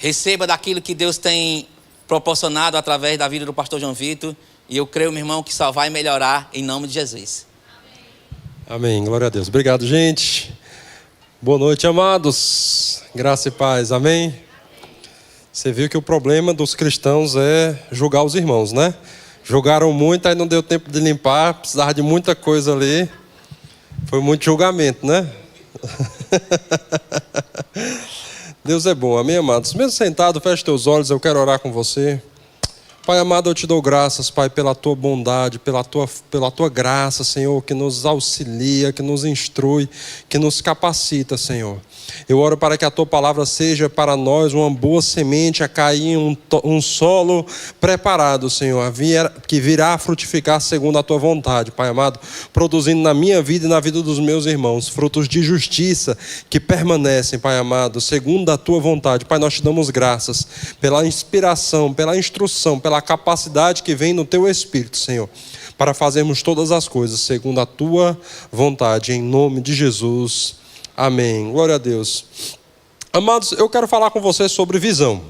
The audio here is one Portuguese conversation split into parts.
receba daquilo que Deus tem proporcionado através da vida do pastor João Vitor. E eu creio, meu irmão, que só vai melhorar em nome de Jesus. Amém, glória a Deus. Obrigado, gente. Boa noite, amados. Graça e paz, amém? Você viu que o problema dos cristãos é julgar os irmãos, né? Julgaram muito, aí não deu tempo de limpar, precisava de muita coisa ali. Foi muito julgamento, né? Deus é bom, amém, amados? Mesmo sentado, feche teus olhos, eu quero orar com você. Pai amado, eu te dou graças, Pai, pela tua bondade, pela tua graça, Senhor, que nos auxilia, que nos instrui, que nos capacita, Senhor. Eu oro para que a tua palavra seja para nós uma boa semente a cair em um solo preparado, Senhor, que virá a frutificar segundo a tua vontade, Pai amado, produzindo na minha vida e na vida dos meus irmãos frutos de justiça que permanecem, Pai amado, segundo a tua vontade. Pai, nós te damos graças pela inspiração, pela instrução, pela capacidade que vem no teu Espírito, Senhor, para fazermos todas as coisas segundo a tua vontade, em nome de Jesus. Amém. Glória a Deus. Amados, eu quero falar com vocês sobre visão.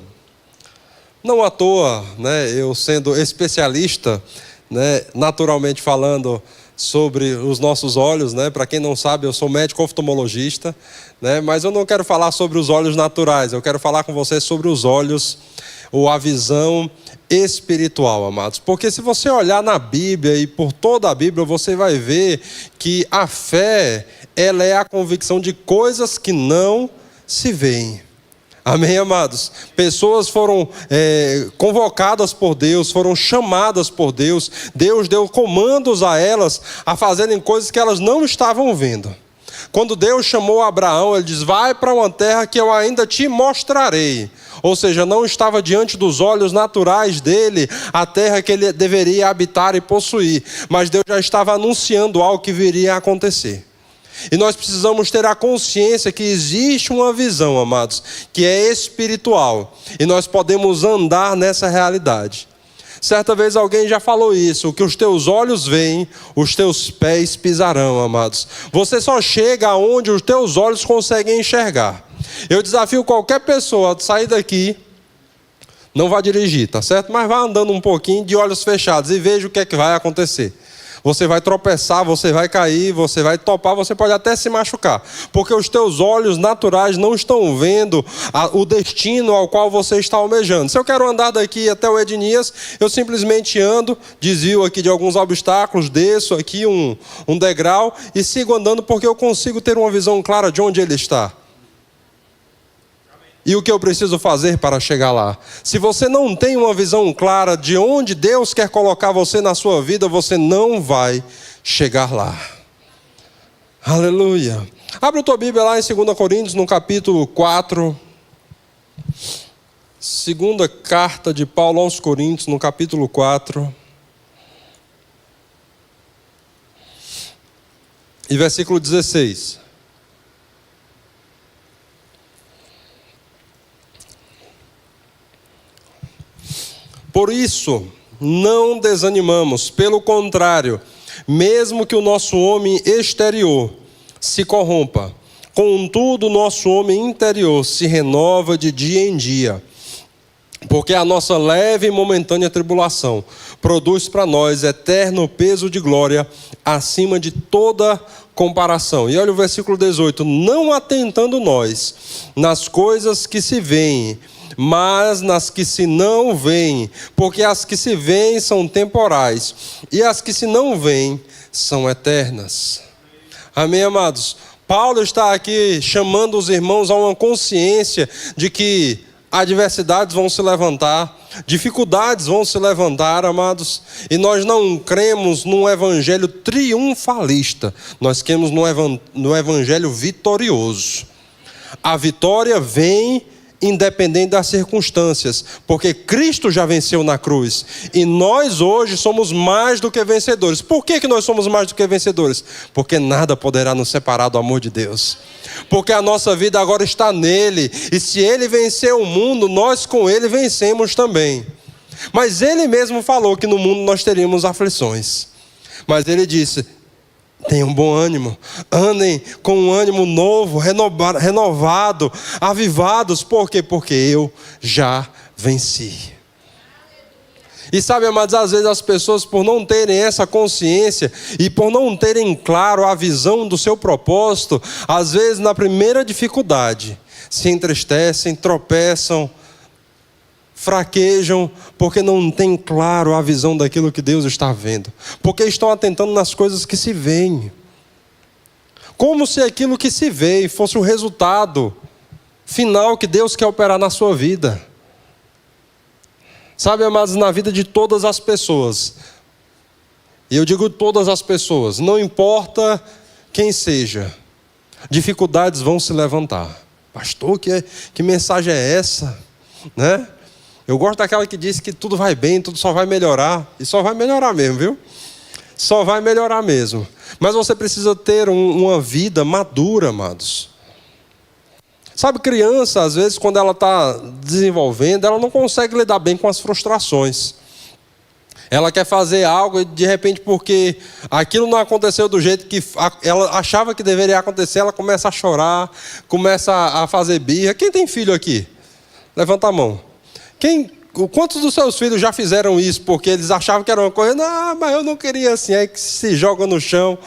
Não à toa, né, eu sendo especialista, né, naturalmente falando sobre os nossos olhos, né? Para quem não sabe, eu sou médico oftalmologista, né? Mas eu não quero falar sobre os olhos naturais, eu quero falar com vocês sobre os olhos ou a visão espiritual, amados. Porque se você olhar na Bíblia e por toda a Bíblia, você vai ver que a fé, ela é a convicção de coisas que não se veem. Amém, amados? Pessoas foram convocadas por Deus, foram chamadas por Deus. Deus deu comandos a elas a fazerem coisas que elas não estavam vendo. Quando Deus chamou Abraão, ele diz: vai para uma terra que eu ainda te mostrarei. Ou seja, não estava diante dos olhos naturais dele a terra que ele deveria habitar e possuir. Mas Deus já estava anunciando algo que viria a acontecer. E nós precisamos ter a consciência que existe uma visão, amados, que é espiritual. E nós podemos andar nessa realidade. Certa vez alguém já falou isso: o que os teus olhos veem, os teus pés pisarão, amados. Você só chega aonde os teus olhos conseguem enxergar. Eu desafio qualquer pessoa a sair daqui, não vá dirigir, tá certo? Mas vá andando um pouquinho de olhos fechados e veja o que é que vai acontecer. Você vai tropeçar, você vai cair, você vai topar, você pode até se machucar. Porque os teus olhos naturais não estão vendo o destino ao qual você está almejando. Se eu quero andar daqui até o Ednias, eu simplesmente ando, desvio aqui de alguns obstáculos, desço aqui um degrau e sigo andando, porque eu consigo ter uma visão clara de onde ele está. E o que eu preciso fazer para chegar lá? Se você não tem uma visão clara de onde Deus quer colocar você na sua vida, você não vai chegar lá. Aleluia. Abre a tua Bíblia lá em 2 Coríntios, no capítulo 4. Segunda carta de Paulo aos Coríntios, no capítulo 4. E versículo 16. Por isso, não desanimamos, pelo contrário, mesmo que o nosso homem exterior se corrompa, contudo o nosso homem interior se renova de dia em dia, porque a nossa leve e momentânea tribulação produz para nós eterno peso de glória acima de toda comparação. E olha o versículo 18: não atentando nós nas coisas que se veem, mas nas que se não veem, porque as que se veem são temporais, e as que se não veem são eternas. Amém, amados? Paulo está aqui chamando os irmãos a uma consciência de que adversidades vão se levantar, dificuldades vão se levantar, amados, e nós não cremos num evangelho triunfalista, nós cremos no evangelho vitorioso. A vitória vem independente das circunstâncias, porque Cristo já venceu na cruz, e nós hoje somos mais do que vencedores. Por que nós somos mais do que vencedores? Porque nada poderá nos separar do amor de Deus, porque a nossa vida agora está nele, e se ele venceu o mundo, nós com ele vencemos também. Mas ele mesmo falou que no mundo nós teríamos aflições, mas ele disse: Tenham bom ânimo, andem com um ânimo novo, renovado, avivados. Por quê? Porque eu já venci. E sabe, amados, às vezes as pessoas, por não terem essa consciência e por não terem claro a visão do seu propósito, às vezes na primeira dificuldade se entristecem, tropeçam, fraquejam, porque não têm claro a visão daquilo que Deus está vendo. Porque estão atentando nas coisas que se veem. Como se aquilo que se vê fosse o resultado final que Deus quer operar na sua vida. Sabe, amados, na vida de todas as pessoas, e eu digo todas as pessoas, não importa quem seja, dificuldades vão se levantar. Pastor, que mensagem é essa? Né? Eu gosto daquela que diz que tudo vai bem, tudo só vai melhorar. E só vai melhorar mesmo, viu? Só vai melhorar mesmo. Mas você precisa ter uma vida madura, amados. Sabe, criança, às vezes, quando ela está desenvolvendo, ela não consegue lidar bem com as frustrações. Ela quer fazer algo e, de repente, porque aquilo não aconteceu do jeito que ela achava que deveria acontecer, ela começa a chorar, começa a fazer birra. Quem tem filho aqui? Levanta a mão. Quantos dos seus filhos já fizeram isso porque eles achavam que era uma coisa? Não, mas eu não queria assim. Aí que se joga no chão,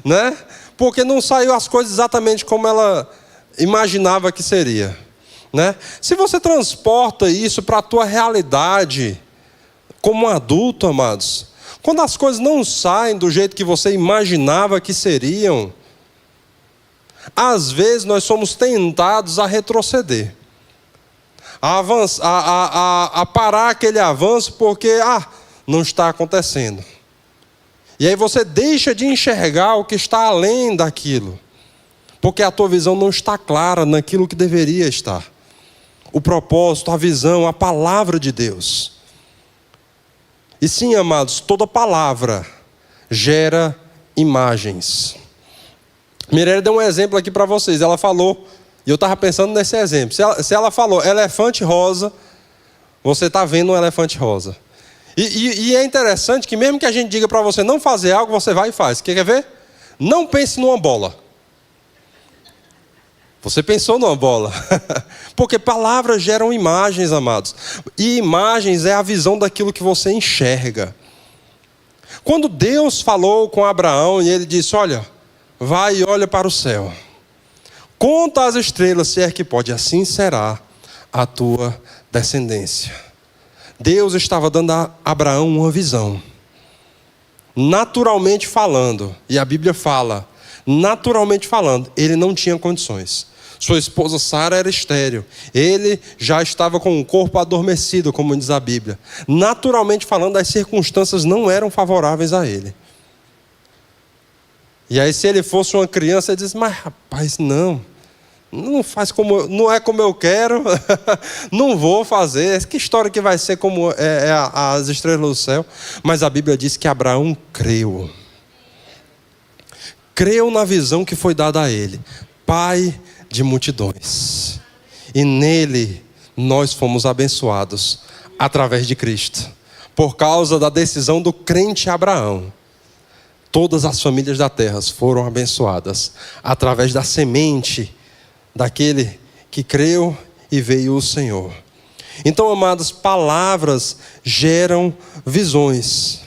né? Porque não saiu as coisas exatamente como ela imaginava que seria, né? Se você transporta isso para a tua realidade como um adulto, amados, quando as coisas não saem do jeito que você imaginava que seriam, às vezes nós somos tentados a retroceder, a parar aquele avanço porque não está acontecendo. E aí você deixa de enxergar o que está além daquilo, porque a tua visão não está clara naquilo que deveria estar. O propósito, a visão, a palavra de Deus. E sim, amados, toda palavra gera imagens. Mireia deu um exemplo aqui para vocês. Ela falou, e eu estava pensando nesse exemplo. Se ela falou elefante rosa, você está vendo um elefante rosa. E é interessante que mesmo que a gente diga para você não fazer algo, você vai e faz. Quer ver? Não pense numa bola. Você pensou numa bola. Porque palavras geram imagens, amados. E imagens é a visão daquilo que você enxerga. Quando Deus falou com Abraão e ele disse, olha, vai e olha para o céu. Conta as estrelas, se é que pode, assim será a tua descendência. Deus estava dando a Abraão uma visão. Naturalmente falando, e a Bíblia fala, naturalmente falando, ele não tinha condições. Sua esposa Sara era estéril. Ele já estava com o corpo adormecido, como diz a Bíblia. Naturalmente falando, as circunstâncias não eram favoráveis a ele. E aí, se ele fosse uma criança, ele diz, mas rapaz, não é como eu quero, não vou fazer. Que história que vai ser como as estrelas do céu? Mas a Bíblia diz que Abraão creu. Creu na visão que foi dada a ele. Pai de multidões. E nele nós fomos abençoados através de Cristo. Por causa da decisão do crente Abraão. Todas as famílias da terra foram abençoadas através da semente daquele que creu e veio o Senhor. Então, amados, palavras geram visões.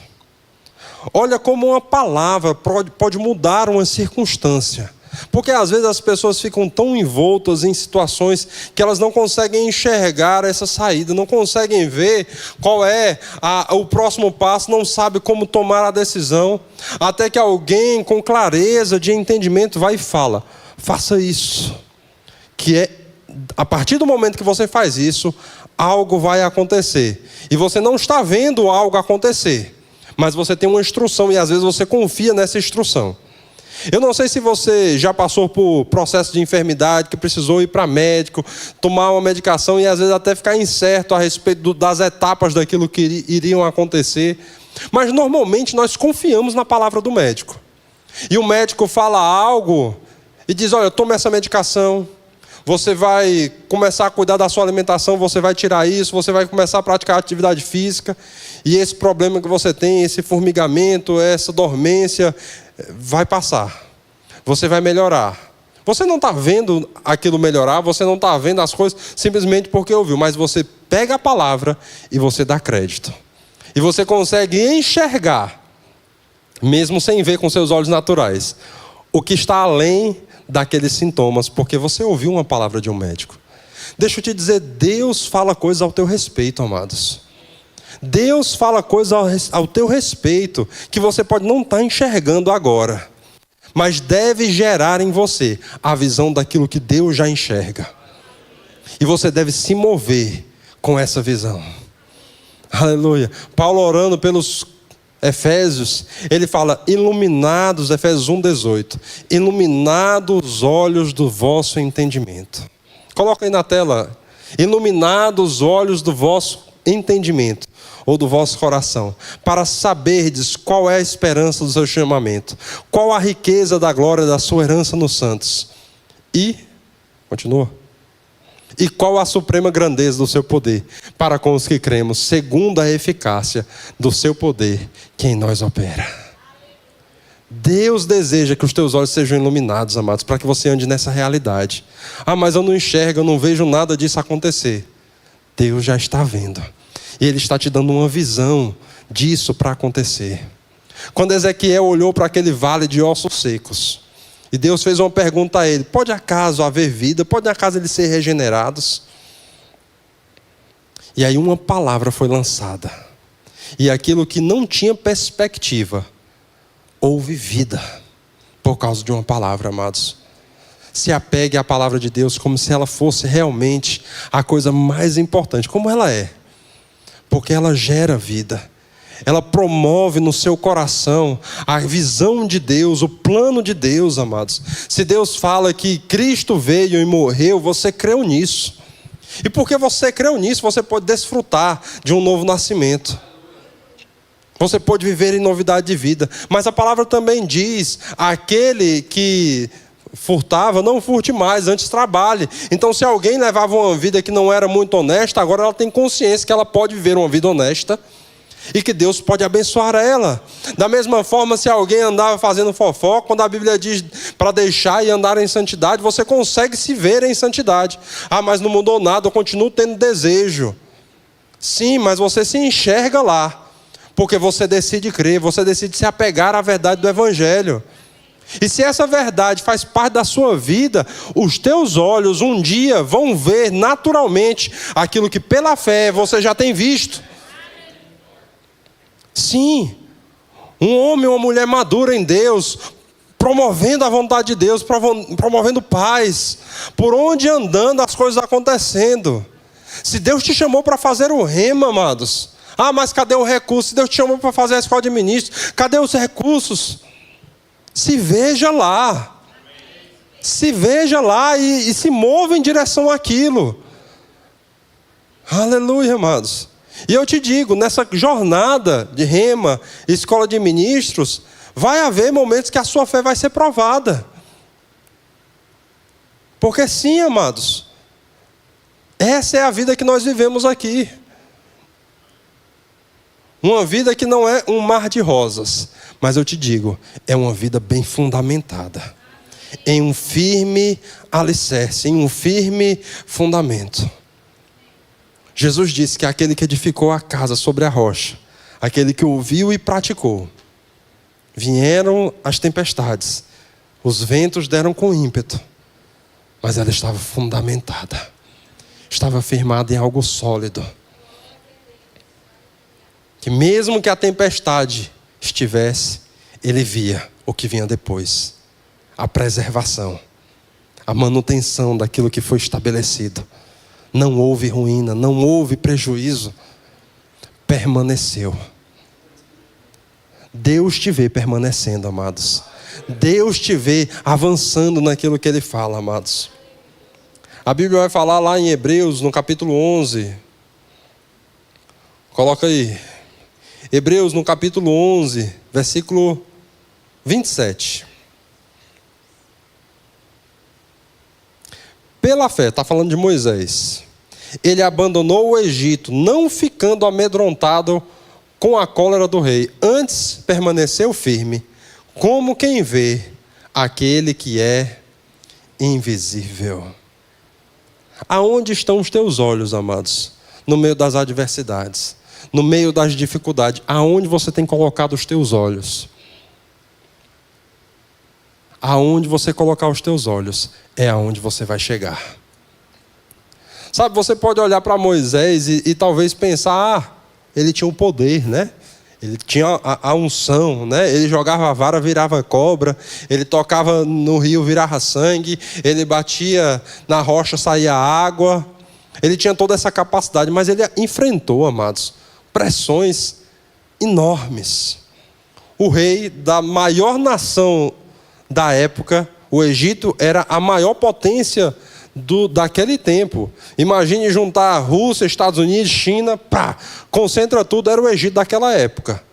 Olha como uma palavra pode mudar uma circunstância. Porque às vezes as pessoas ficam tão envoltas em situações que elas não conseguem enxergar essa saída, não conseguem ver qual é o próximo passo, não sabe como tomar a decisão, até que alguém com clareza de entendimento vai e fala, faça isso. Que é, a partir do momento que você faz isso, algo vai acontecer. E você não está vendo algo acontecer, mas você tem uma instrução e às vezes você confia nessa instrução. Eu não sei se você já passou por processo de enfermidade, que precisou ir para médico, tomar uma medicação e às vezes até ficar incerto a respeito das etapas daquilo que iriam acontecer. Mas normalmente nós confiamos na palavra do médico. E o médico fala algo e diz, olha, toma essa medicação, você vai começar a cuidar da sua alimentação, você vai tirar isso, você vai começar a praticar atividade física, e esse problema que você tem, esse formigamento, essa dormência, vai passar. Você vai melhorar. Você não está vendo aquilo melhorar, você não está vendo as coisas simplesmente porque ouviu, mas você pega a palavra e você dá crédito. E você consegue enxergar, mesmo sem ver com seus olhos naturais, o que está além daqueles sintomas, porque você ouviu uma palavra de um médico. Deixa eu te dizer, Deus fala coisas ao teu respeito, amados. Deus fala coisas ao teu respeito, que você pode não estar enxergando agora, mas deve gerar em você a visão daquilo que Deus já enxerga. E você deve se mover com essa visão. Aleluia. Paulo orando pelos Efésios, ele fala, iluminados, Efésios 1:18, iluminados os olhos do vosso entendimento. Coloca aí na tela, iluminados os olhos do vosso entendimento, ou do vosso coração, para saberdes qual é a esperança do seu chamamento, qual a riqueza da glória da sua herança nos santos, e, continua, e qual a suprema grandeza do seu poder, para com os que cremos, segundo a eficácia do seu poder, que em nós opera. Deus deseja que os teus olhos sejam iluminados, amados, para que você ande nessa realidade. Ah, mas eu não enxergo, eu não vejo nada disso acontecer. Deus já está vendo. E Ele está te dando uma visão disso para acontecer. Quando Ezequiel olhou para aquele vale de ossos secos, e Deus fez uma pergunta a ele, pode acaso haver vida? Pode acaso eles ser regenerados? E aí uma palavra foi lançada. E aquilo que não tinha perspectiva, houve vida. Por causa de uma palavra, amados. Se apegue à palavra de Deus como se ela fosse realmente a coisa mais importante, como ela é. Porque ela gera vida. Ela promove no seu coração a visão de Deus, o plano de Deus, amados. Se Deus fala que Cristo veio e morreu, você creu nisso. E porque você creu nisso, você pode desfrutar de um novo nascimento. Você pode viver em novidade de vida. Mas a palavra também diz, aquele que furtava, não furte mais, antes trabalhe. Então, se alguém levava uma vida que não era muito honesta, agora ela tem consciência que ela pode viver uma vida honesta e que Deus pode abençoar ela. Da mesma forma, se alguém andava fazendo fofoca, quando a Bíblia diz para deixar e andar em santidade, você consegue se ver em santidade. Ah, mas não mudou nada, eu continuo tendo desejo. Sim, mas você se enxerga lá, porque você decide crer, você decide se apegar à verdade do Evangelho. E se essa verdade faz parte da sua vida, os teus olhos um dia vão ver naturalmente aquilo que pela fé você já tem visto. Sim, um homem ou uma mulher madura em Deus, promovendo a vontade de Deus, promovendo paz, por onde andando as coisas acontecendo. Se Deus te chamou para fazer o rema, amados, ah, mas cadê o recurso? Se Deus te chamou para fazer a escola de ministros, cadê os recursos? Se veja lá. Se veja lá e se mova em direção àquilo. Aleluia, amados. E eu te digo, nessa jornada de rema, escola de ministros, vai haver momentos que a sua fé vai ser provada. Porque sim, amados, essa é a vida que nós vivemos aqui. Uma vida que não é um mar de rosas, mas eu te digo, é uma vida bem fundamentada, em um firme alicerce, em um firme fundamento. Jesus disse que aquele que edificou a casa sobre a rocha, aquele que ouviu e praticou, vieram as tempestades, os ventos deram com ímpeto, mas ela estava fundamentada, estava firmada em algo sólido. Que mesmo que a tempestade estivesse, ele via o que vinha depois. A preservação, a manutenção daquilo que foi estabelecido. Não houve ruína, não houve prejuízo. Permaneceu. Deus te vê permanecendo, amados. Deus te vê avançando naquilo que Ele fala, amados. A Bíblia vai falar lá em Hebreus, no capítulo 11. Coloca aí. Hebreus, no capítulo 11, versículo 27. Pela fé, está falando de Moisés. Ele abandonou o Egito, não ficando amedrontado com a cólera do rei. Antes permaneceu firme, como quem vê aquele que é invisível. Aonde estão os teus olhos, amados? No meio das adversidades, no meio das dificuldades. Aonde você tem colocado os teus olhos? Aonde você colocar os teus olhos, é aonde você vai chegar. Sabe, você pode olhar para Moisés e talvez pensar, ele tinha o poder, né? Ele tinha a unção, né? Ele jogava a vara, virava cobra. Ele tocava no rio, virava sangue. Ele batia na rocha, saía água. Ele tinha toda essa capacidade, mas ele enfrentou, amados, pressões enormes. O rei da maior nação da época, o Egito, era a maior potência daquele tempo. Imagine juntar Rússia, Estados Unidos, China, concentra tudo, era o Egito daquela época.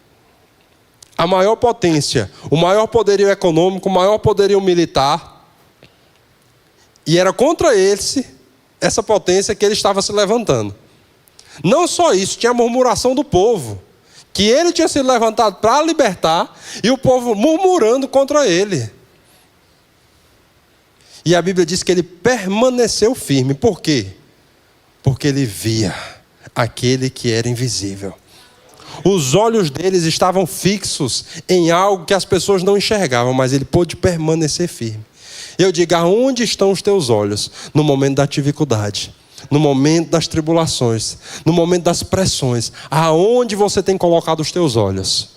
A maior potência, o maior poderio econômico, o maior poderio militar. E era contra essa potência que ele estava se levantando. Não só isso, tinha a murmuração do povo, que ele tinha sido levantado para libertar, e o povo murmurando contra ele. E a Bíblia diz que ele permaneceu firme. Por quê? Porque ele via aquele que era invisível. Os olhos deles estavam fixos em algo que as pessoas não enxergavam, mas ele pôde permanecer firme. Eu digo, aonde estão os teus olhos? No momento da dificuldade, no momento das tribulações, no momento das pressões. Aonde você tem colocado os teus olhos?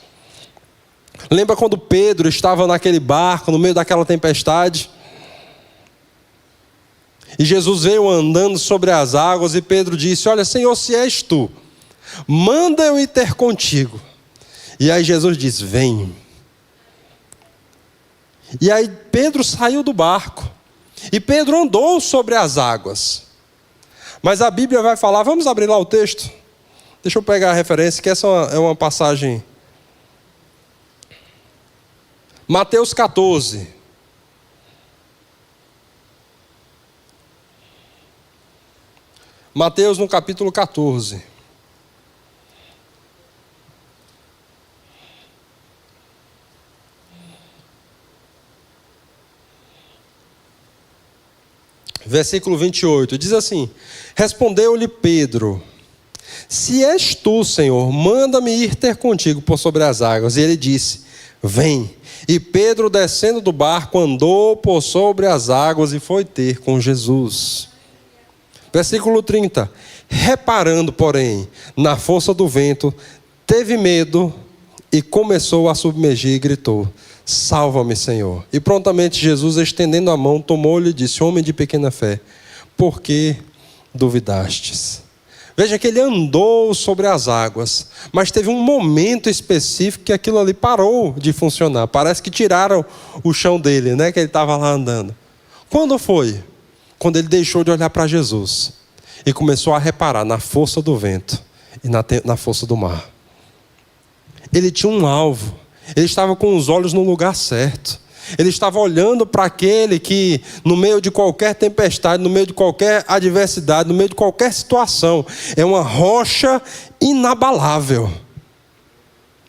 Lembra quando Pedro estava naquele barco, no meio daquela tempestade? E Jesus veio andando sobre as águas e Pedro disse, olha, Senhor, se és tu, manda eu ir ter contigo. E aí Jesus disse, vem. E aí Pedro saiu do barco. E Pedro andou sobre as águas. Mas a Bíblia vai falar, vamos abrir lá o texto? Deixa eu pegar a referência, que essa é uma passagem. Mateus 14. Mateus no capítulo 14. Versículo 28, diz assim, respondeu-lhe Pedro, se és tu, Senhor, manda-me ir ter contigo por sobre as águas. E ele disse, vem. E Pedro, descendo do barco, andou por sobre as águas e foi ter com Jesus. Versículo 30, reparando, porém, na força do vento, teve medo e começou a submergir e gritou, salva-me, Senhor. E prontamente Jesus, estendendo a mão, tomou-lhe e disse, homem de pequena fé, por que duvidastes? Veja que ele andou sobre as águas, mas teve um momento específico que aquilo ali parou de funcionar. Parece que tiraram o chão dele, né? Que ele estava lá andando. Quando foi? Quando ele deixou de olhar para Jesus e começou a reparar na força do vento e na força do mar. Ele tinha um alvo, ele estava com os olhos no lugar certo. Ele estava olhando para aquele que, no meio de qualquer tempestade, no meio de qualquer adversidade, no meio de qualquer situação, é uma rocha inabalável.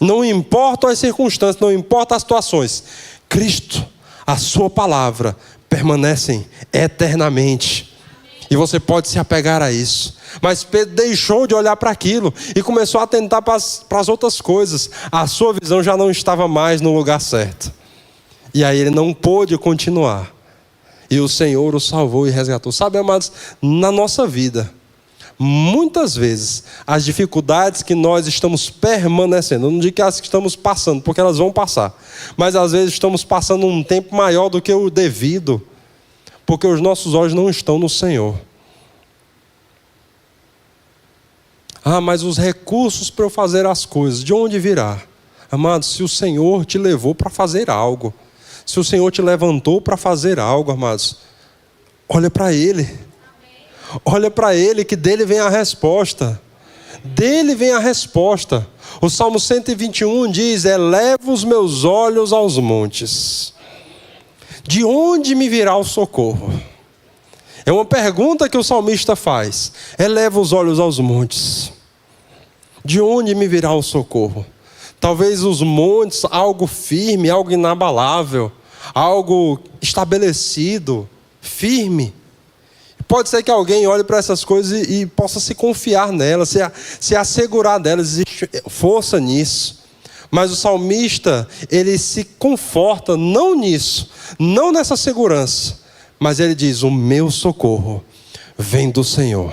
Não importam as circunstâncias, não importam as situações. Cristo, a sua palavra, permanecem eternamente. E você pode se apegar a isso. Mas Pedro deixou de olhar para aquilo e começou a atentar para as outras coisas. A sua visão já não estava mais no lugar certo. E aí ele não pôde continuar. E o Senhor o salvou e resgatou. Sabe, amados, na nossa vida, muitas vezes, as dificuldades que nós estamos permanecendo, eu não digo que as que estamos passando, porque elas vão passar, mas às vezes estamos passando um tempo maior do que o devido, porque os nossos olhos não estão no Senhor. Mas os recursos para eu fazer as coisas, de onde virá? Amados, se o Senhor te levou para fazer algo, se o Senhor te levantou para fazer algo, amados, olha para Ele. Olha para Ele, que dele vem a resposta. Dele vem a resposta. O Salmo 121 diz, eleva os meus olhos aos montes. De onde me virá o socorro? É uma pergunta que o salmista faz. Eleva os olhos aos montes. De onde me virá o socorro? Talvez os montes, algo firme, algo inabalável, algo estabelecido, firme. Pode ser que alguém olhe para essas coisas e possa se confiar nelas, se assegurar delas, existe força nisso. Mas o salmista, ele se conforta não nisso, não nessa segurança, mas ele diz: o meu socorro vem do Senhor,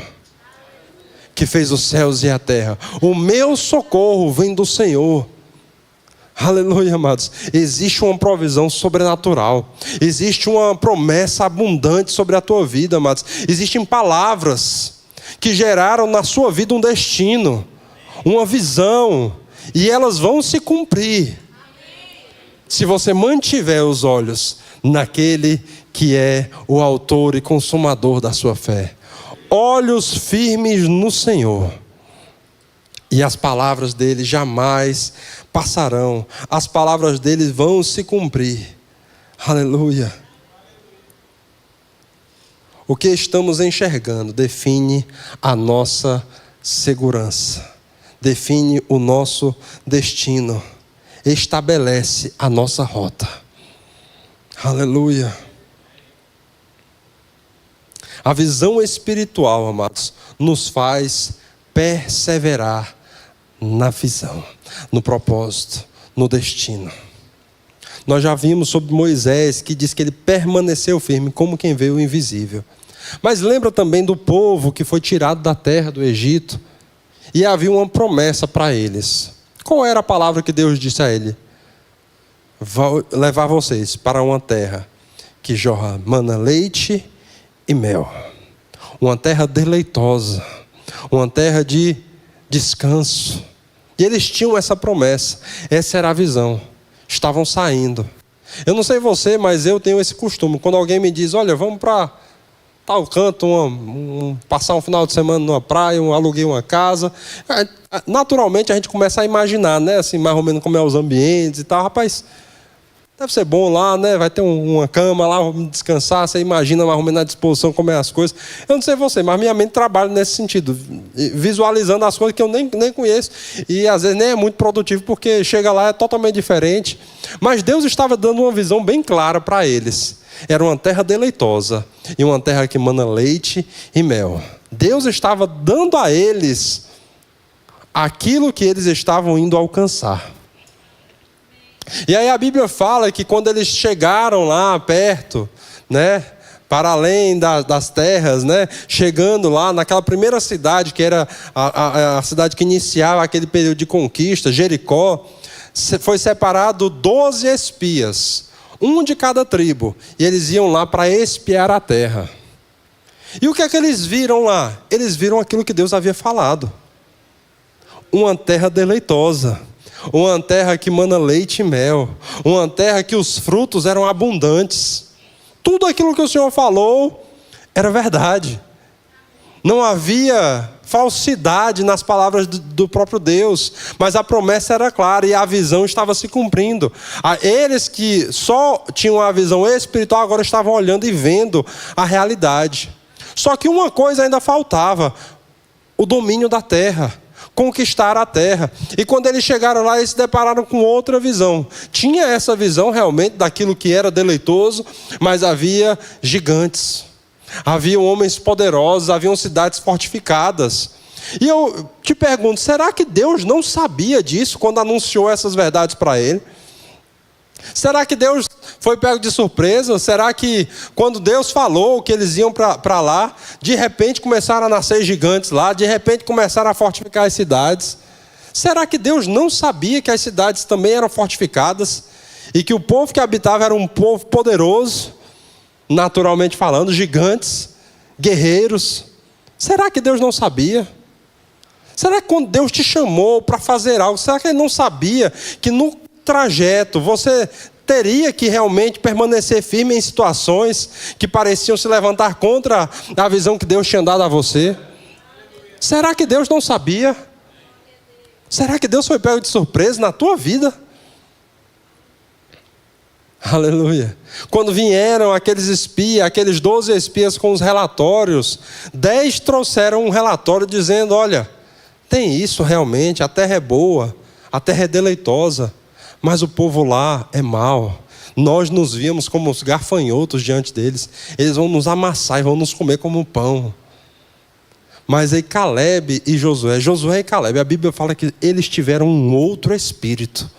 que fez os céus e a terra. O meu socorro vem do Senhor. Aleluia, amados. Existe uma provisão sobrenatural. Existe uma promessa abundante sobre a tua vida, amados. Existem palavras que geraram na sua vida um destino, uma visão, e elas vão se cumprir. Se você mantiver os olhos naquele que é o autor e consumador da sua fé. Olhos firmes no Senhor. E as palavras dele jamais passarão. As palavras dele vão se cumprir. Aleluia. O que estamos enxergando define a nossa segurança. Define o nosso destino. Estabelece a nossa rota. Aleluia. A visão espiritual, amados, nos faz perseverar na visão, no propósito, no destino. Nós já vimos sobre Moisés, que diz que ele permaneceu firme como quem vê o invisível. Mas lembra também do povo que foi tirado da terra do Egito e havia uma promessa para eles. Qual era a palavra que Deus disse a ele? Vou levar vocês para uma terra que jorra mana leite e mel. Uma terra deleitosa, uma terra de descanso. E eles tinham essa promessa, essa era a visão. Estavam saindo. Eu não sei você, mas eu tenho esse costume. Quando alguém me diz: olha, vamos para tal canto, passar um final de semana numa praia, aluguei uma casa. Naturalmente a gente começa a imaginar, né? Assim, mais ou menos como é os ambientes e tal. Rapaz, deve ser bom lá, né? Vai ter uma cama lá, vamos descansar. Você imagina mais ou menos a disposição, como é as coisas. Eu não sei você, mas minha mente trabalha nesse sentido, visualizando as coisas que eu nem conheço. E às vezes nem é muito produtivo, porque chega lá é totalmente diferente. Mas Deus estava dando uma visão bem clara para eles. Era uma terra deleitosa e uma terra que mana leite e mel. Deus estava dando a eles aquilo que eles estavam indo alcançar. E aí a Bíblia fala que quando eles chegaram lá perto, né, para além das terras, né, chegando lá naquela primeira cidade, que era a cidade que iniciava aquele período de conquista, Jericó, foi separado 12 espias, um de cada tribo, e eles iam lá para espiar a terra. E o que é que eles viram lá? Eles viram aquilo que Deus havia falado. Uma terra deleitosa. Uma terra que mana leite e mel. Uma terra que os frutos eram abundantes. Tudo aquilo que o Senhor falou era verdade. Não havia falsidade nas palavras do próprio Deus. Mas a promessa era clara e a visão estava se cumprindo. Eles que só tinham a visão espiritual agora estavam olhando e vendo a realidade. Só que uma coisa ainda faltava: o domínio da terra. Conquistar a terra. E quando eles chegaram lá, eles se depararam com outra visão. Tinha essa visão realmente daquilo que era deleitoso, mas havia gigantes. Havia homens poderosos, haviam cidades fortificadas. E eu te pergunto, será que Deus não sabia disso quando anunciou essas verdades para ele? Será que Deus foi pego de surpresa? Será que quando Deus falou que eles iam para lá, de repente começaram a nascer gigantes lá, de repente começaram a fortificar as cidades? Será que Deus não sabia que as cidades também eram fortificadas e que o povo que habitava era um povo poderoso, naturalmente falando, gigantes, guerreiros? Será que Deus não sabia? Será que quando Deus te chamou para fazer algo, será que Ele não sabia que no trajeto você teria que realmente permanecer firme em situações que pareciam se levantar contra a visão que Deus tinha dado a você? Será que Deus não sabia? Será que Deus foi pego de surpresa na tua vida? Aleluia. Quando vieram aqueles espias, aqueles 12 espias com os relatórios, 10 trouxeram um relatório dizendo: olha, tem isso realmente, a terra é boa, a terra é deleitosa, mas o povo lá é mau. Nós nos víamos como os gafanhotos diante deles. Eles vão nos amassar e vão nos comer como pão. Mas aí Caleb e Josué e Caleb, a Bíblia fala que eles tiveram um outro espírito.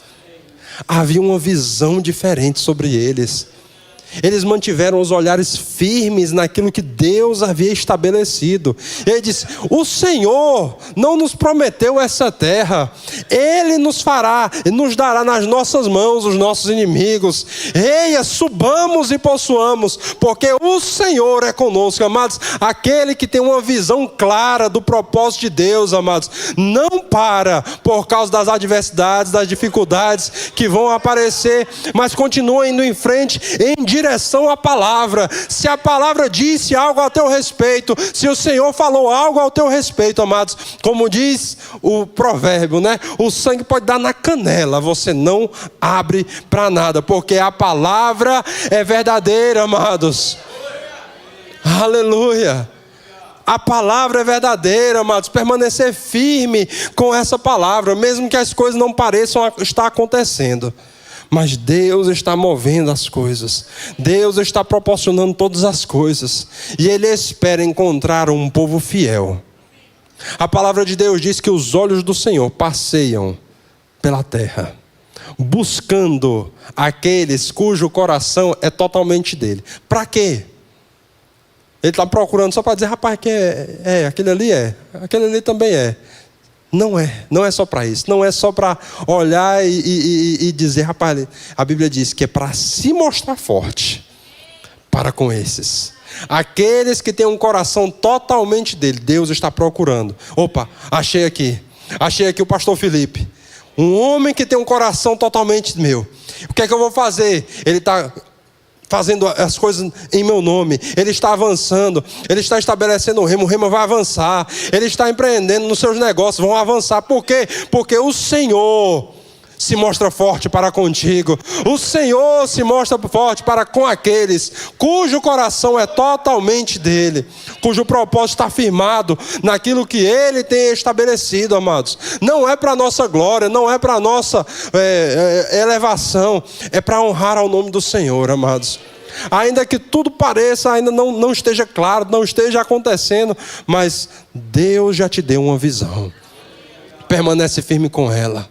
Havia uma visão diferente sobre eles. Eles mantiveram os olhares firmes naquilo que Deus havia estabelecido. Ele disse: o Senhor não nos prometeu essa terra. Ele nos fará e nos dará nas nossas mãos os nossos inimigos. Eia, subamos e possuamos, porque o Senhor é conosco, amados. Aquele que tem uma visão clara do propósito de Deus, amados, não para por causa das adversidades, das dificuldades que vão aparecer, mas continua indo em frente em direção à palavra. Se a palavra disse algo a teu respeito, se o Senhor falou algo ao teu respeito, amados, como diz o provérbio, né? O sangue pode dar na canela, você não abre para nada, porque a palavra é verdadeira, amados. Aleluia. A palavra é verdadeira, amados. Permanecer firme com essa palavra, mesmo que as coisas não pareçam estar acontecendo. Mas Deus está movendo as coisas. Deus está proporcionando todas as coisas. E Ele espera encontrar um povo fiel. A palavra de Deus diz que os olhos do Senhor passeiam pela terra, buscando aqueles cujo coração é totalmente dele. Para quê? Ele está procurando só para dizer: rapaz, que aquele ali também é. Não é só para isso, não é só para olhar e dizer: rapaz, a Bíblia diz que é para se mostrar forte para com esses. Aqueles que têm um coração totalmente dele, Deus está procurando. Opa, achei aqui o pastor Felipe, um homem que tem um coração totalmente meu. O que é que eu vou fazer? Ele está fazendo as coisas em meu nome, ele está avançando, ele está estabelecendo o remo vai avançar, ele está empreendendo nos seus negócios, vão avançar. Por quê? Porque o Senhor se mostra forte para contigo, o Senhor se mostra forte para com aqueles cujo coração é totalmente dele, cujo propósito está firmado naquilo que ele tem estabelecido, amados. Não é para nossa glória, não é para nossa elevação, é para honrar ao nome do Senhor, amados. Ainda que tudo pareça, ainda não esteja claro, não esteja acontecendo, mas Deus já te deu uma visão. Permanece firme com ela.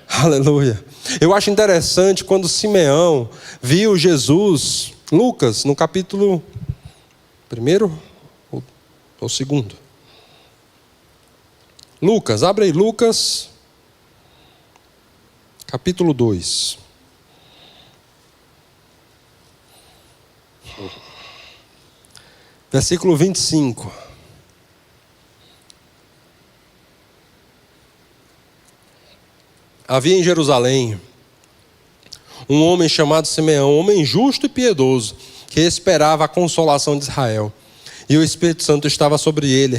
Aleluia. Eu acho interessante quando Simeão viu Jesus, Lucas, no capítulo 1 ou 2? Lucas, abre aí, Lucas, capítulo 2. Versículo 25. Havia em Jerusalém um homem chamado Simeão, um homem justo e piedoso, que esperava a consolação de Israel. E o Espírito Santo estava sobre ele,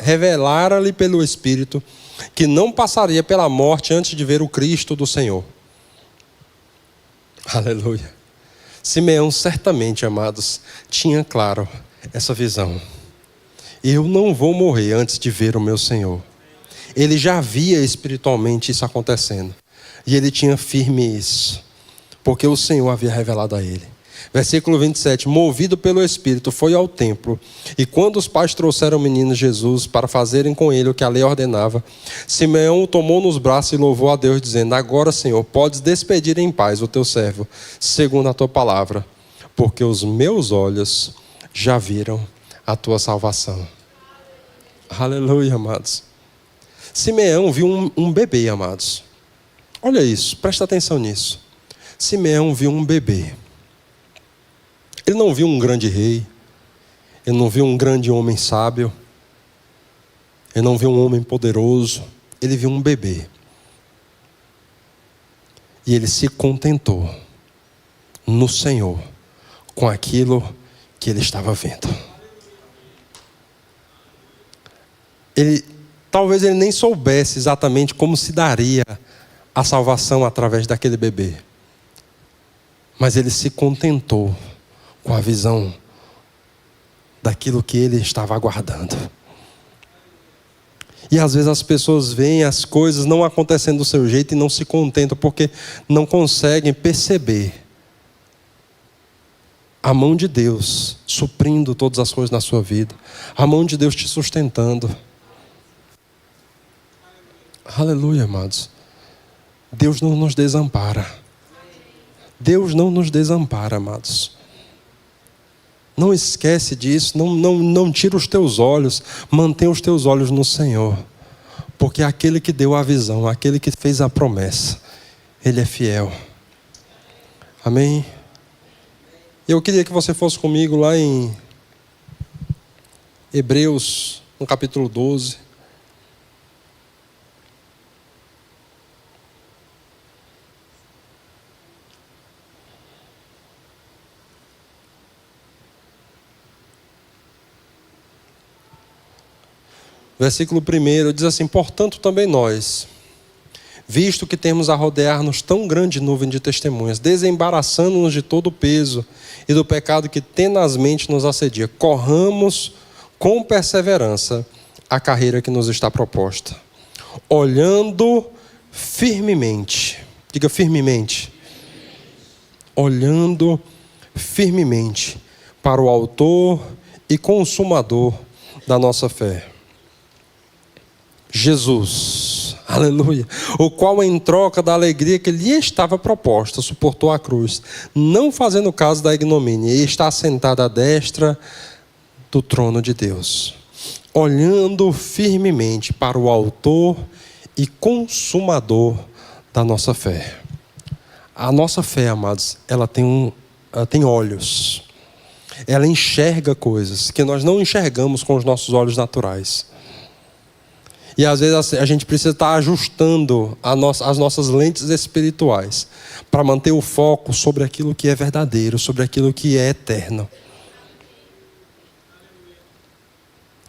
revelara-lhe pelo Espírito que não passaria pela morte antes de ver o Cristo do Senhor. Aleluia. Simeão certamente, amados, tinha claro essa visão. Eu não vou morrer antes de ver o meu Senhor. Ele já via espiritualmente isso acontecendo. E ele tinha firme isso, porque o Senhor havia revelado a ele. Versículo 27. Movido pelo Espírito, foi ao templo. E quando os pais trouxeram o menino Jesus para fazerem com ele o que a lei ordenava, Simeão o tomou nos braços e louvou a Deus, dizendo: agora, Senhor, podes despedir em paz o teu servo, segundo a tua palavra, porque os meus olhos já viram a tua salvação. Aleluia, amados. Simeão viu um bebê, amados. Olha isso, presta atenção nisso. Simeão viu um bebê. Ele não viu um grande rei. Ele não viu um grande homem sábio. Ele não viu um homem poderoso. Ele viu um bebê. E ele se contentou no Senhor com aquilo que ele estava vendo. Talvez ele nem soubesse exatamente como se daria a salvação através daquele bebê. Mas ele se contentou com a visão daquilo que ele estava aguardando. E às vezes as pessoas veem as coisas não acontecendo do seu jeito e não se contentam porque não conseguem perceber a mão de Deus suprindo todas as coisas na sua vida, a mão de Deus te sustentando. Aleluia, amados. Deus não nos desampara. Deus não nos desampara, amados. Não esquece disso, não tira os teus olhos, mantenha os teus olhos no Senhor. Porque aquele que deu a visão, aquele que fez a promessa, Ele é fiel. Amém? Eu queria que você fosse comigo lá em Hebreus, no capítulo 12. Versículo 1 diz assim: portanto também nós, visto que temos a rodear-nos tão grande nuvem de testemunhas, desembaraçando-nos de todo o peso e do pecado que tenazmente nos assedia, corramos com perseverança a carreira que nos está proposta, olhando firmemente, diga firmemente, olhando firmemente para o autor e consumador da nossa fé, Jesus, aleluia, o qual em troca da alegria que lhe estava proposta, suportou a cruz, não fazendo caso da ignomínia, e está sentado à destra do trono de Deus, olhando firmemente para o autor e consumador da nossa fé. A nossa fé, amados, ela tem olhos, ela enxerga coisas que nós não enxergamos com os nossos olhos naturais. E às vezes a gente precisa estar ajustando as nossas lentes espirituais para manter o foco sobre aquilo que é verdadeiro, sobre aquilo que é eterno.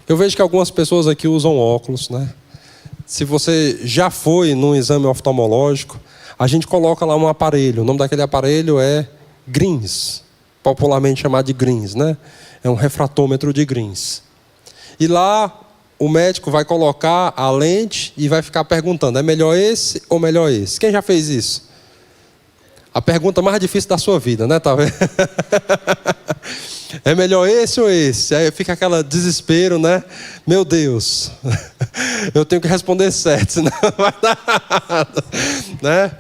Eu vejo que algumas pessoas aqui usam óculos, né? Se você já foi num exame oftalmológico, a gente coloca lá um aparelho. O nome daquele aparelho é Grins, popularmente chamado de Grins, né? É um refratômetro de Grins. E lá o médico vai colocar a lente e vai ficar perguntando: é melhor esse ou melhor esse? Quem já fez isso? A pergunta mais difícil da sua vida, né? Tá vendo? É melhor esse ou esse? Aí fica aquele desespero, né? Meu Deus, eu tenho que responder certo, senão não vai dar nada, né?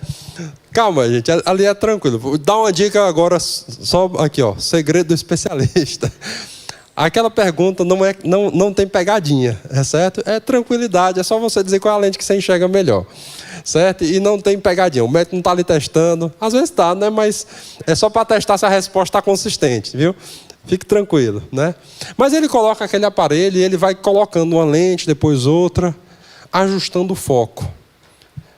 Calma, gente, ali é tranquilo. Vou dar uma dica agora, só aqui, ó, segredo do especialista. Aquela pergunta não tem pegadinha, é certo? É tranquilidade, é só você dizer qual é a lente que você enxerga melhor, certo? E não tem pegadinha, o médico não está ali testando, às vezes está, né? Mas é só para testar se a resposta está consistente, viu? Fique tranquilo, né? Mas ele coloca aquele aparelho e ele vai colocando uma lente, depois outra, ajustando o foco.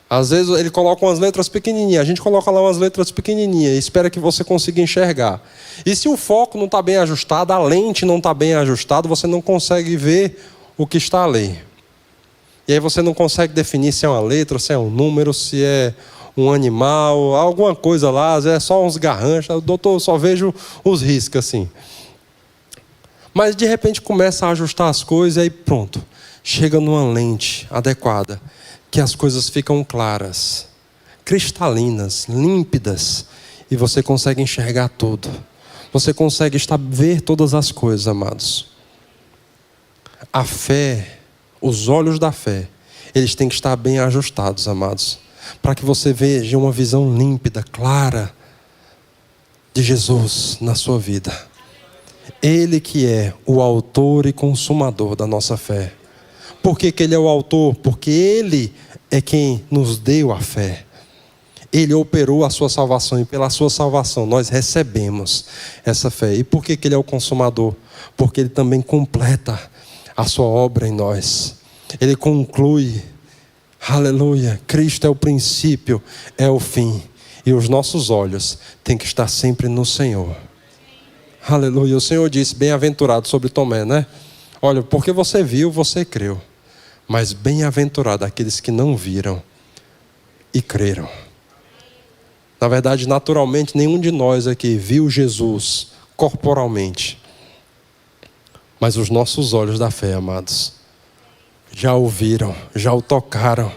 Às vezes ele coloca umas letras pequenininhas, a gente coloca lá umas letras pequenininhas e espera que você consiga enxergar. E se o foco não está bem ajustado, a lente não está bem ajustada, você não consegue ver o que está ali. E aí você não consegue definir se é uma letra, se é um número, se é um animal, alguma coisa lá, às vezes é só uns garranchos, doutor, eu só vejo os riscos assim. Mas de repente começa a ajustar as coisas e aí pronto, chega numa lente adequada, que as coisas ficam claras, cristalinas, límpidas, e você consegue enxergar tudo. Você consegue ver todas as coisas, amados. A fé, os olhos da fé, eles têm que estar bem ajustados, amados, para que você veja uma visão límpida, clara, de Jesus na sua vida. Ele que é o autor e consumador da nossa fé. Por que Ele é o autor? Porque Ele é quem nos deu a fé. Ele operou a sua salvação e pela sua salvação nós recebemos essa fé. E por que Ele é o consumador? Porque Ele também completa a sua obra em nós. Ele conclui. Aleluia. Cristo é o princípio, é o fim. E os nossos olhos têm que estar sempre no Senhor. Aleluia. O Senhor disse, bem-aventurado sobre Tomé, né? Olha, porque você viu, você creu. Mas bem-aventurado aqueles que não viram e creram. Na verdade, naturalmente, nenhum de nós aqui viu Jesus corporalmente. Mas os nossos olhos da fé, amados, já o viram, já o tocaram.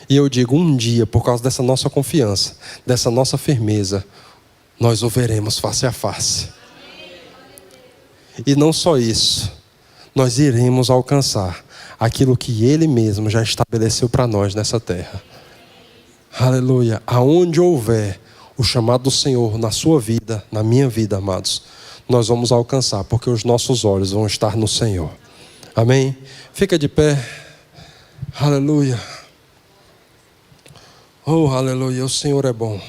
E eu digo, um dia, por causa dessa nossa confiança, dessa nossa firmeza, nós o veremos face a face. E não só isso, nós iremos alcançar aquilo que Ele mesmo já estabeleceu para nós nessa terra. Aleluia. Aonde houver o chamado do Senhor na sua vida, na minha vida, amados, nós vamos alcançar, porque os nossos olhos vão estar no Senhor. Amém? Fica de pé. Aleluia. Oh, aleluia. O Senhor é bom.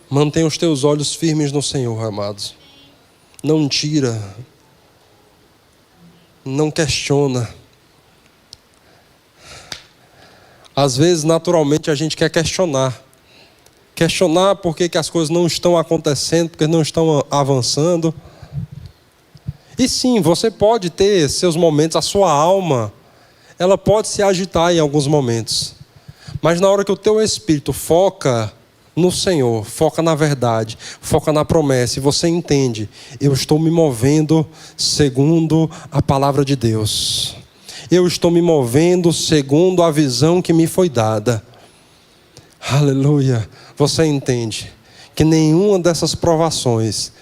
Mantenha os teus olhos firmes no Senhor, amados. Não tira. Não questiona. Às vezes, naturalmente, a gente quer questionar. Questionar por que as coisas não estão acontecendo, porque não estão avançando. E sim, você pode ter seus momentos, a sua alma, ela pode se agitar em alguns momentos. Mas na hora que o teu espírito foca no Senhor, foca na verdade, foca na promessa, e você entende, eu estou me movendo segundo a palavra de Deus. Eu estou me movendo segundo a visão que me foi dada. Aleluia. Você entende que nenhuma dessas provações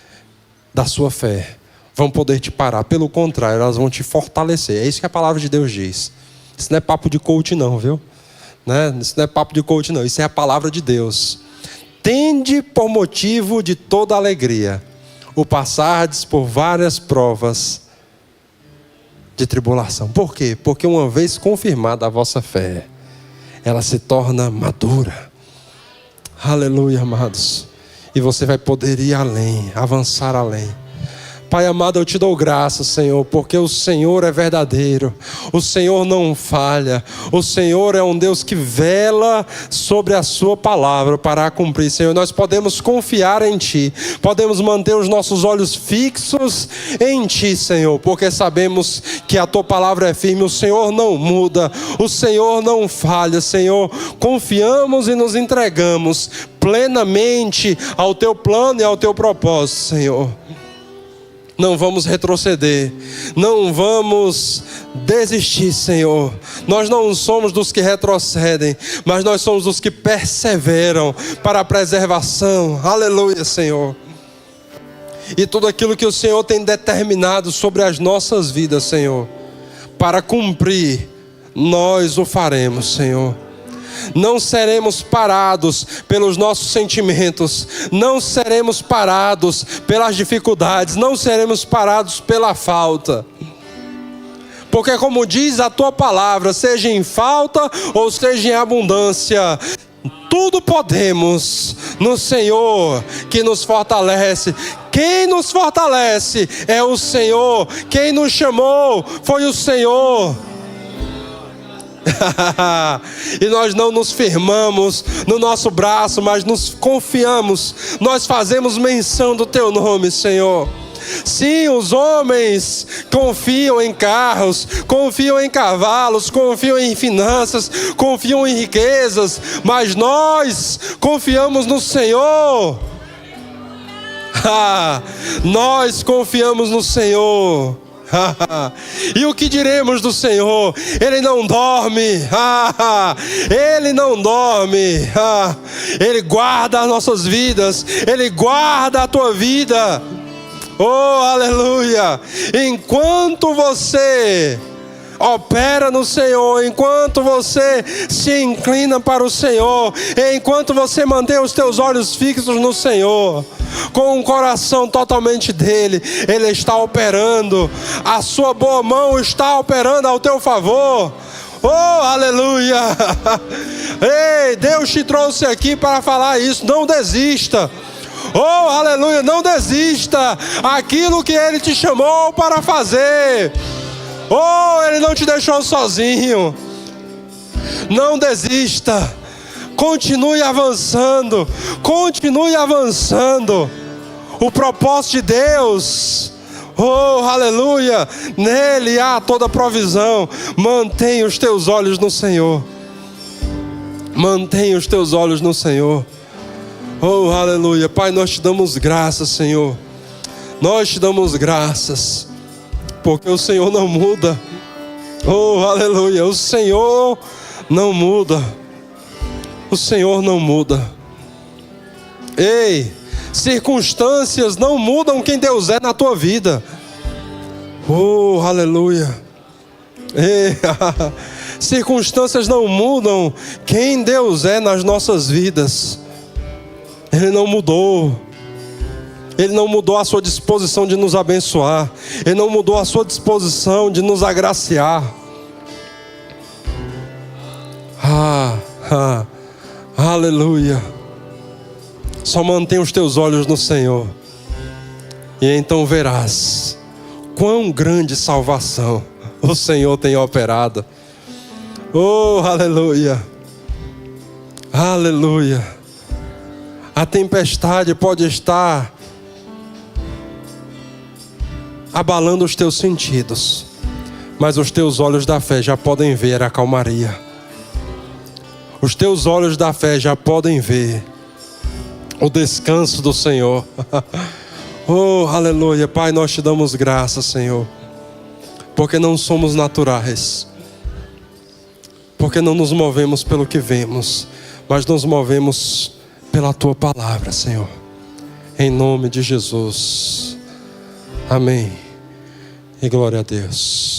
da sua fé vão poder te parar. Pelo contrário, elas vão te fortalecer. É isso que a palavra de Deus diz. Isso não é papo de coach não, viu? Isso não é papo de coach não. Isso é a palavra de Deus. Tende por motivo de toda alegria o passardes por várias provas de tribulação. Por quê? Porque uma vez confirmada a vossa fé, ela se torna madura. Aleluia, amados. E você vai poder ir além, avançar além. Pai amado, eu te dou graças, Senhor, porque o Senhor é verdadeiro, o Senhor não falha, o Senhor é um Deus que vela sobre a sua palavra para a cumprir. Senhor, nós podemos confiar em Ti, podemos manter os nossos olhos fixos em Ti, Senhor, porque sabemos que a Tua palavra é firme, o Senhor não muda, o Senhor não falha. Senhor, confiamos e nos entregamos plenamente ao Teu plano e ao Teu propósito, Senhor. Não vamos retroceder, não vamos desistir, Senhor. Nós não somos dos que retrocedem, mas nós somos dos que perseveram para a preservação. Aleluia, Senhor. E tudo aquilo que o Senhor tem determinado sobre as nossas vidas, Senhor, para cumprir, nós o faremos, Senhor. Não seremos parados pelos nossos sentimentos, não seremos parados pelas dificuldades, não seremos parados pela falta. Porque como diz a Tua palavra, seja em falta ou seja em abundância, tudo podemos no Senhor que nos fortalece. Quem nos fortalece é o Senhor. Quem nos chamou foi o Senhor. E nós não nos firmamos no nosso braço, mas nos confiamos. Nós fazemos menção do Teu nome, Senhor. Sim, os homens confiam em carros, confiam em cavalos, confiam em finanças, confiam em riquezas, mas nós confiamos no Senhor. Nós confiamos no Senhor. E o que diremos do Senhor? Ele não dorme. Ele não dorme. Ele guarda as nossas vidas. Ele guarda a tua vida. Oh, aleluia. Enquanto você opera no Senhor, enquanto você se inclina para o Senhor, enquanto você mantém os teus olhos fixos no Senhor, com um coração totalmente dele, Ele está operando. A sua boa mão está operando ao teu favor. Oh, aleluia. Ei, Deus te trouxe aqui para falar isso. Não desista. Oh, aleluia, não desista. Aquilo que Ele te chamou para fazer. Oh, Ele não te deixou sozinho. Não desista. Continue avançando. Continue avançando. O propósito de Deus, oh, aleluia, nele há toda provisão. Mantenha os teus olhos no Senhor. Mantenha os teus olhos no Senhor. Oh, aleluia. Pai, nós te damos graças, Senhor. Nós te damos graças, porque o Senhor não muda. Oh, aleluia. O Senhor não muda. O Senhor não muda. Ei, circunstâncias não mudam quem Deus é na tua vida. Oh, aleluia. Ei, circunstâncias não mudam quem Deus é nas nossas vidas. Ele não mudou. Ele não mudou a sua disposição de nos abençoar. Ele não mudou a sua disposição de nos agraciar. Aleluia. Só mantenha os teus olhos no Senhor, e então verás quão grande salvação o Senhor tem operado. Oh, aleluia. Aleluia. A tempestade pode estar abalando os teus sentidos, mas os teus olhos da fé já podem ver a calmaria. Os teus olhos da fé já podem ver o descanso do Senhor. Oh, aleluia. Pai, nós te damos graças, Senhor, porque não somos naturais, porque não nos movemos pelo que vemos, mas nos movemos pela tua palavra, Senhor. Em nome de Jesus. Amém. E glória a Deus.